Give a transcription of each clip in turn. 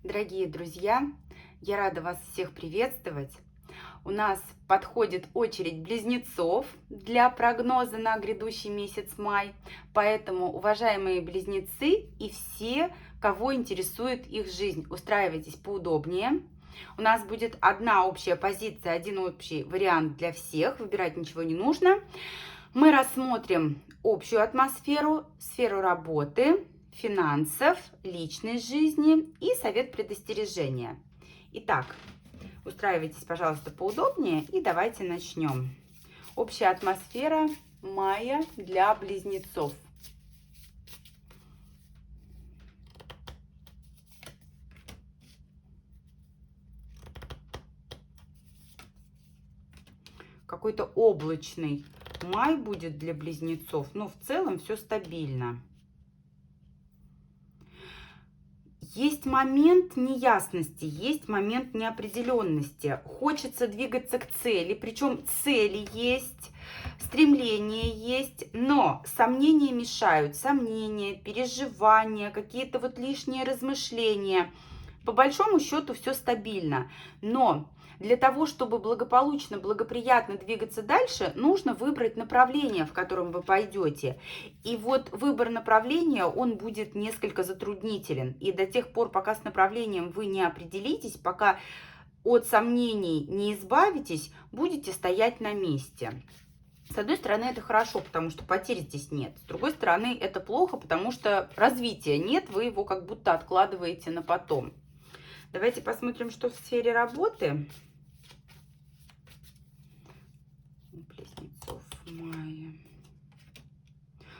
Дорогие друзья, я рада вас всех приветствовать. У нас подходит очередь близнецов для прогноза на грядущий месяц май. Поэтому, уважаемые близнецы и все, кого интересует их жизнь, устраивайтесь поудобнее. У нас будет одна общая позиция, один общий вариант для всех. Выбирать ничего не нужно. Мы рассмотрим общую атмосферу, сферу работы, финансов, личной жизни и совет предостережения. Итак, устраивайтесь, пожалуйста, поудобнее и давайте начнем. Общая атмосфера мая для близнецов. Какой-то облачный май будет для близнецов, но в целом все стабильно. Есть момент неясности, есть момент неопределенности. Хочется двигаться к цели, причем цели есть, стремление есть, но сомнения мешают, сомнения, переживания, какие-то вот лишние размышления. По большому счету все стабильно, но для того, чтобы благополучно, благоприятно двигаться дальше, нужно выбрать направление, в котором вы пойдете. И вот выбор направления, он будет несколько затруднителен. И до тех пор, пока с направлением вы не определитесь, пока от сомнений не избавитесь, будете стоять на месте. С одной стороны, это хорошо, потому что потерь здесь нет. С другой стороны, это плохо, потому что развития нет, вы его как будто откладываете на потом. Давайте посмотрим, что в сфере работы. Близнецов в мае.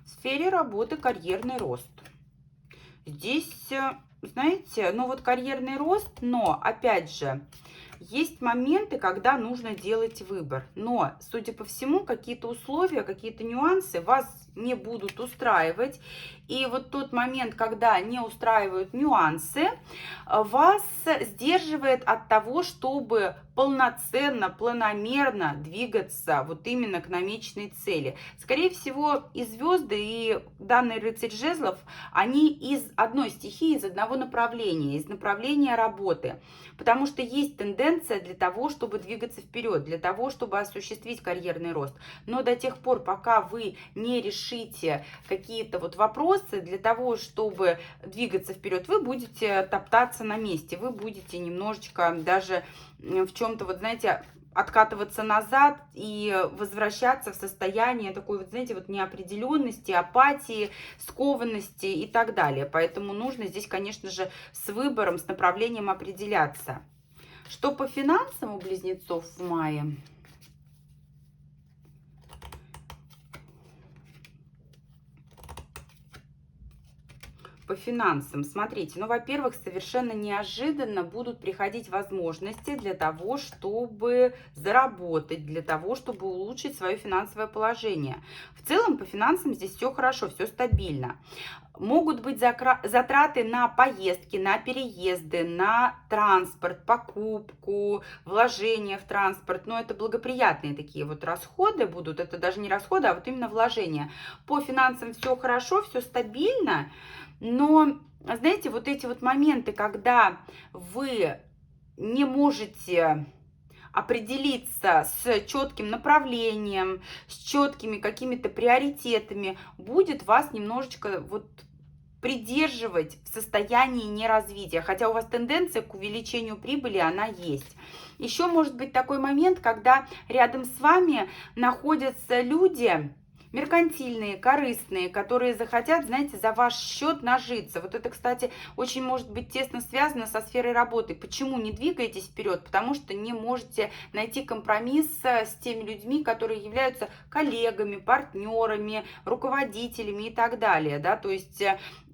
В сфере работы карьерный рост. Здесь, знаете, ну вот карьерный рост, но, опять же, есть моменты, когда нужно делать выбор. Но, судя по всему, какие-то условия, какие-то нюансы вас не будут устраивать. И вот тот момент, когда не устраивают нюансы, вас сдерживает от того, чтобы полноценно, планомерно двигаться вот именно к намеченной цели. Скорее всего, и звезды, и данный рыцарь жезлов, они из одной стихии, из одного направления, из направления работы. Потому что есть тенденция для того, чтобы двигаться вперед, для того, чтобы осуществить карьерный рост. Но до тех пор, пока вы не решите какие-то вот вопросы, для того, чтобы двигаться вперед, вы будете топтаться на месте, вы будете немножечко даже в чем-то, вот знаете, откатываться назад и возвращаться в состояние такой, вот знаете, вот неопределенности, апатии, скованности и так далее. Поэтому нужно здесь, конечно же, с выбором, с направлением определяться. Что по финансам у близнецов в мае? По финансам, смотрите, ну, во-первых, совершенно неожиданно будут приходить возможности для того, чтобы заработать, для того, чтобы улучшить свое финансовое положение. В целом, по финансам здесь все хорошо, все стабильно. Могут быть затраты на поездки, на переезды, на транспорт, покупку, вложения в транспорт. Но это благоприятные такие вот расходы будут. Это даже не расходы, а вот именно вложения. По финансам все хорошо, все стабильно. Но, знаете, вот эти вот моменты, когда вы не можете определиться с четким направлением, с четкими какими-то приоритетами, будет вас немножечко вот придерживать в состоянии неразвития, хотя у вас тенденция к увеличению прибыли, она есть. Еще может быть такой момент, когда рядом с вами находятся люди меркантильные, корыстные, которые захотят, знаете, за ваш счет нажиться. Вот это, кстати, очень может быть тесно связано со сферой работы. Почему не двигаетесь вперед? Потому что не можете найти компромисс с теми людьми, которые являются коллегами, партнерами, руководителями и так далее. Да? То есть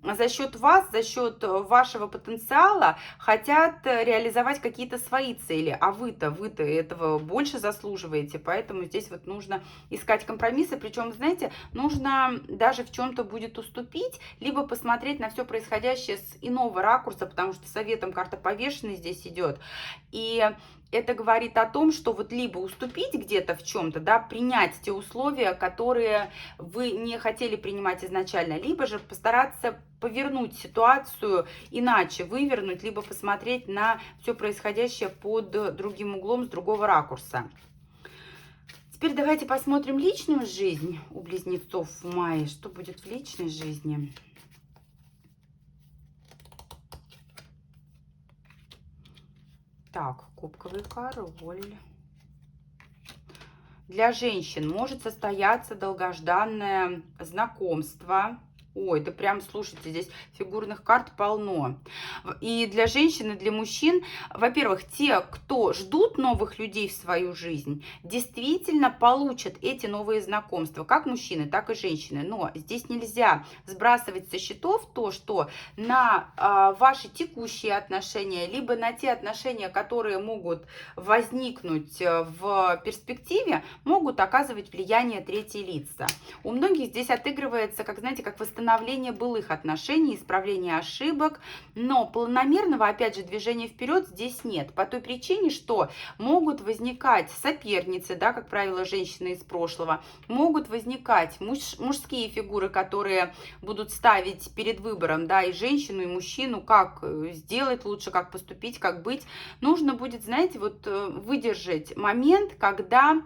за счет вас, за счет вашего потенциала хотят реализовать какие-то свои цели, а вы-то этого больше заслуживаете, поэтому здесь вот нужно искать компромиссы, причем, знаете, нужно даже в чем-то будет уступить, либо посмотреть на все происходящее с иного ракурса, потому что советом карта повешенной здесь идет, и это говорит о том, что вот либо уступить где-то в чем-то, да, принять те условия, которые вы не хотели принимать изначально, либо же постараться повернуть ситуацию иначе, вывернуть, либо посмотреть на все происходящее под другим углом, с другого ракурса. Теперь давайте посмотрим личную жизнь у близнецов в мае. Что будет в личной жизни? Так, кубковый король. Для женщин может состояться долгожданное знакомство. Ой, да прям, слушайте, здесь фигурных карт полно. И для женщин, и для мужчин, во-первых, те, кто ждут новых людей в свою жизнь, действительно получат эти новые знакомства, как мужчины, так и женщины. Но здесь нельзя сбрасывать со счетов то, что на ваши текущие отношения, либо на те отношения, которые могут возникнуть в перспективе, могут оказывать влияние третьи лица. У многих здесь отыгрывается, как, знаете, как восстановление былых отношений, исправление ошибок, но планомерного, опять же, движения вперед здесь нет, по той причине, что могут возникать соперницы, да, как правило, женщины из прошлого, могут возникать мужские фигуры, которые будут ставить перед выбором, да, и женщину, и мужчину, как сделать лучше, как поступить, как быть. Нужно будет, знаете, вот выдержать момент, когда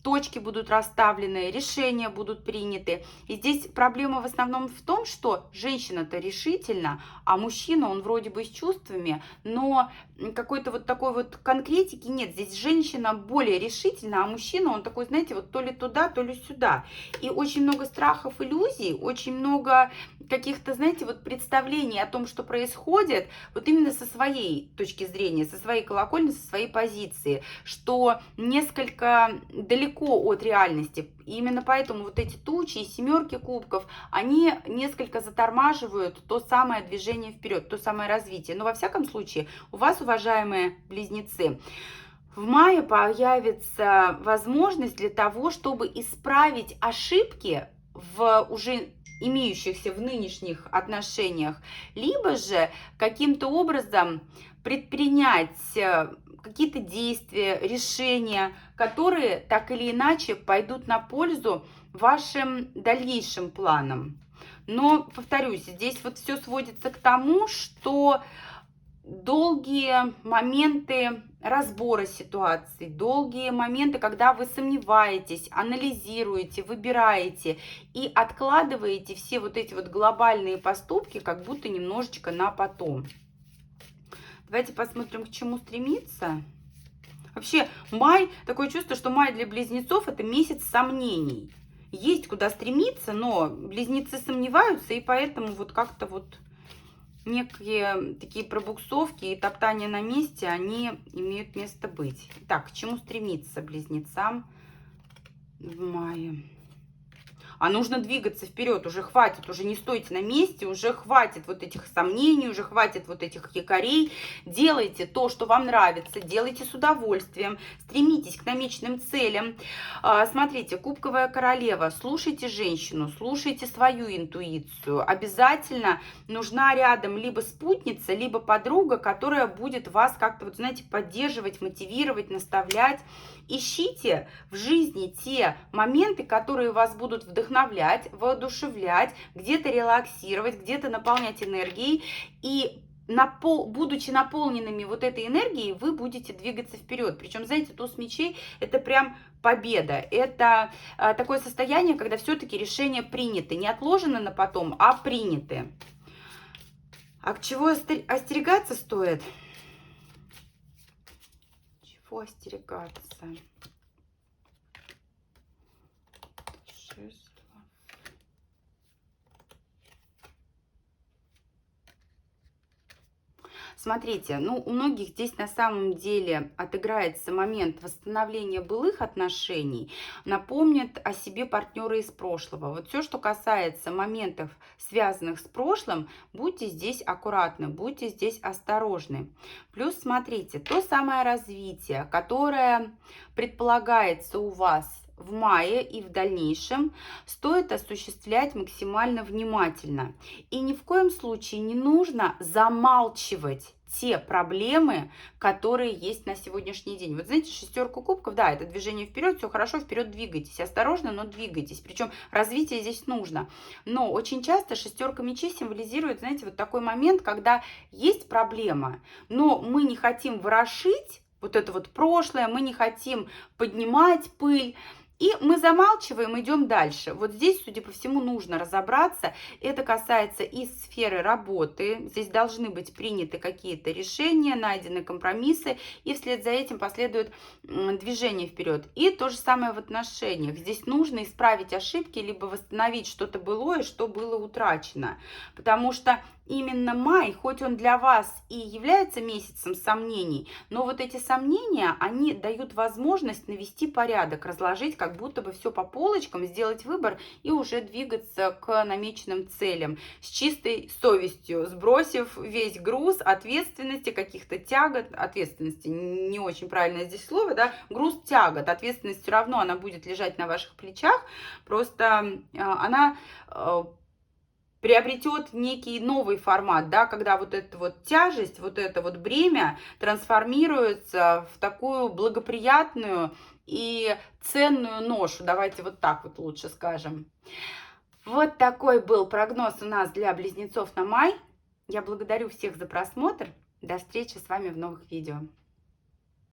точки будут расставлены, решения будут приняты. И здесь проблема в основном в том, что женщина-то решительна, а мужчина, он вроде бы с чувствами, но какой-то вот такой вот конкретики нет. Здесь женщина более решительна, а мужчина, он такой, знаете, вот то ли туда, то ли сюда. И очень много страхов, иллюзий, очень много каких-то, знаете, вот представлений о том, что происходит, вот именно со своей точки зрения, со своей колокольни, со своей позиции, что несколько далеко от реальности. И именно поэтому вот эти тучи и семерки кубков, они несколько затормаживают то самое движение вперед, то самое развитие. Но во всяком случае, у вас, уважаемые близнецы, в мае появится возможность для того, чтобы исправить ошибки в уже имеющихся в нынешних отношениях, либо же каким-то образом предпринять какие-то действия, решения, которые так или иначе пойдут на пользу вашим дальнейшим планам. Но, повторюсь, здесь вот все сводится к тому, что долгие моменты разбора ситуации, долгие моменты, когда вы сомневаетесь, анализируете, выбираете и откладываете все вот эти вот глобальные поступки как будто немножечко на потом. Давайте посмотрим, к чему стремиться. Вообще, май, такое чувство, что май для близнецов – это месяц сомнений. Есть куда стремиться, но близнецы сомневаются, и поэтому вот как-то вот некие такие пробуксовки и топтания на месте, они имеют место быть. Так, к чему стремиться близнецам в мае? А нужно двигаться вперед, уже хватит, уже не стойте на месте, уже хватит вот этих сомнений, уже хватит вот этих якорей. Делайте то, что вам нравится, делайте с удовольствием, стремитесь к намеченным целям. Смотрите, кубковая королева, слушайте женщину, слушайте свою интуицию. Обязательно нужна рядом либо спутница, либо подруга, которая будет вас как-то, вот знаете, поддерживать, мотивировать, наставлять. Ищите в жизни те моменты, которые вас будут вдохновлять, воодушевлять, где-то релаксировать, где-то наполнять энергией. И будучи наполненными вот этой энергией, вы будете двигаться вперед. Причем, знаете, туз мечей – это прям победа. Это такое состояние, когда все-таки решения приняты. Не отложены на потом, а приняты. А к чего остерегаться стоит? Остерегаться. Смотрите, ну у многих здесь на самом деле отыграется момент восстановления былых отношений, напомнят о себе партнеры из прошлого. Вот все, что касается моментов, связанных с прошлым, будьте здесь аккуратны, будьте здесь осторожны. Плюс смотрите, то самое развитие, которое предполагается у вас в мае и в дальнейшем стоит осуществлять максимально внимательно. И ни в коем случае не нужно замалчивать те проблемы, которые есть на сегодняшний день. Вот знаете, шестерка кубков, да, это движение вперед, все хорошо, вперед двигайтесь, осторожно, но двигайтесь. Причем развитие здесь нужно. Но очень часто шестерка мечей символизирует, знаете, вот такой момент, когда есть проблема, но мы не хотим ворошить вот это вот прошлое, мы не хотим поднимать пыль, и мы замалчиваем, идем дальше. Вот здесь, судя по всему, нужно разобраться. Это касается и сферы работы. Здесь должны быть приняты какие-то решения, найдены компромиссы, и вслед за этим последует движение вперед. И то же самое в отношениях. Здесь нужно исправить ошибки, либо восстановить что-то былое, что было утрачено. Потому что именно май, хоть он для вас и является месяцем сомнений, но вот эти сомнения, они дают возможность навести порядок, разложить как будто бы все по полочкам, сделать выбор и уже двигаться к намеченным целям с чистой совестью, сбросив весь груз ответственности, каких-то тягот, ответственности, не очень правильное здесь слово, да, груз тягот, ответственность все равно, она будет лежать на ваших плечах, просто она приобретет некий новый формат, да, когда вот эта вот тяжесть, вот это вот бремя трансформируется в такую благоприятную и ценную ношу. Давайте вот так вот лучше скажем. Вот такой был прогноз у нас для близнецов на май. Я благодарю всех за просмотр. До встречи с вами в новых видео.